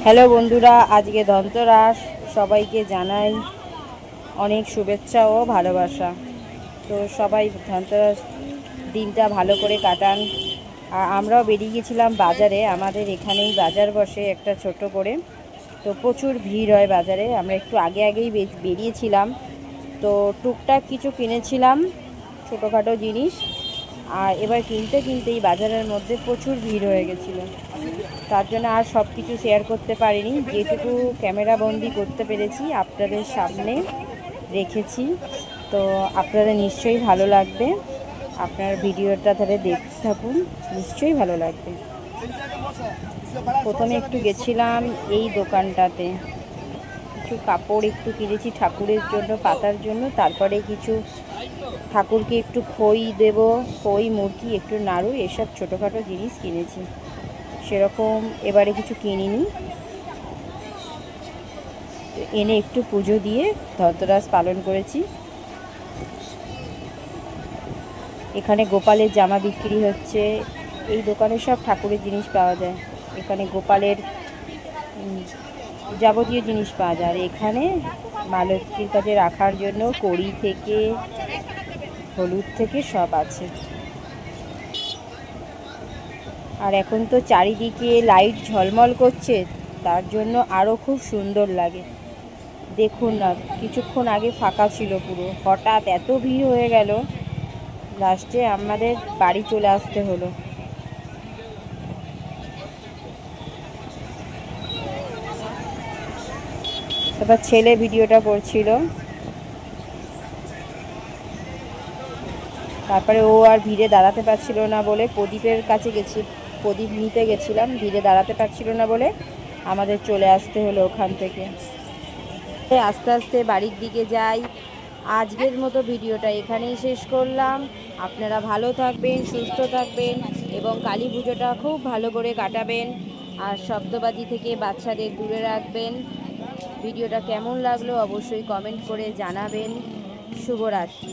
Hello বন্ধুরা, আজকে ধনতেরাস। সবাইকে জানাই অনেক শুভেচ্ছা ও ভালোবাসা। তো সবাই ধনতেরাস দিনটা ভালো করে কাটান। আর আমরাও বেরিয়ে গেছিলাম বাজারে। আমাদের এখানেই বাজার বসে একটা ছোট করে, তো প্রচুর ভিড় হয় বাজারে। আমরা একটু আগেই বেরিয়েছিলাম, তো টুকটাক কিছু কিনেছিলাম, ছোটোখাটো জিনিস। আর এবার কিনতেই বাজারের মধ্যে প্রচুর ভিড় হয়ে গেছিলো, তার জন্য আর সব কিছু শেয়ার করতে পারিনি। যেটুকু ক্যামেরা বন্দি করতে পেরেছি আপনাদের সামনে রেখেছি। তো আপনাদের নিশ্চয়ই ভালো লাগবে। আপনার ভিডিওটা তাহলে দেখতে থাকুন, নিশ্চয়ই ভালো লাগবে। প্রথমে একটু গেছিলাম এই দোকানটাতে, কিছু কাপড় একটু কিনেছি ঠাকুরের জন্য, পাতার জন্য। তারপরে কিছু ঠাকুরকে একটু খই দেব, খই, মুরগি, একটু নাড়ু, এসব ছোটোখাটো জিনিস কিনেছি। সেরকম এবারে কিছু কিনিনি, এনে একটু পুজো দিয়ে ধনতেরাস পালন করেছি। এখানে গোপালের জামা বিক্রি হচ্ছে। এই দোকানে সব ঠাকুরের জিনিস পাওয়া যায়। এখানে গোপালের যাবতীয় জিনিস পাওয়া যায়। আর এখানে মা লক্ষ্মীর কাছে রাখার জন্য কড়ি থেকে হলুদ থেকে সব আছে। আর এখন তো চারিদিকে লাইট ঝলমল করছে, তার জন্য আরও খুব সুন্দর লাগে। দেখুন না, কিছুক্ষণ আগে ফাঁকা ছিল পুরো, হঠাৎ এত ভিড় হয়ে গেল, লাস্টে আমাদের বাড়ি চলে আসতে হলো। তারপর ছেলে ভিডিওটা করছিল, তারপরে ও আর ভিড়ে দাঁড়াতে পারছিল না বলে প্রদীপের কাছে প্রদীপ নিতে গেছিলাম, ভিড়ে দাঁড়াতে পারছিল না বলে আমাদের চলে আসতে হলো ওখান থেকে। আস্তে আস্তে বাড়ির দিকে যাই। আজকের মতো ভিডিওটা এখানেই শেষ করলাম। আপনারা ভালো থাকবেন, সুস্থ থাকবেন এবং কালী পুজোটা খুব ভালো করে কাটাবেন। আর শব্দবাজি থেকে বাচ্চাদের দূরে রাখবেন। ভিডিওটা কেমন লাগলো অবশ্যই কমেন্ট করে জানাবেন। শুভরাত্রি।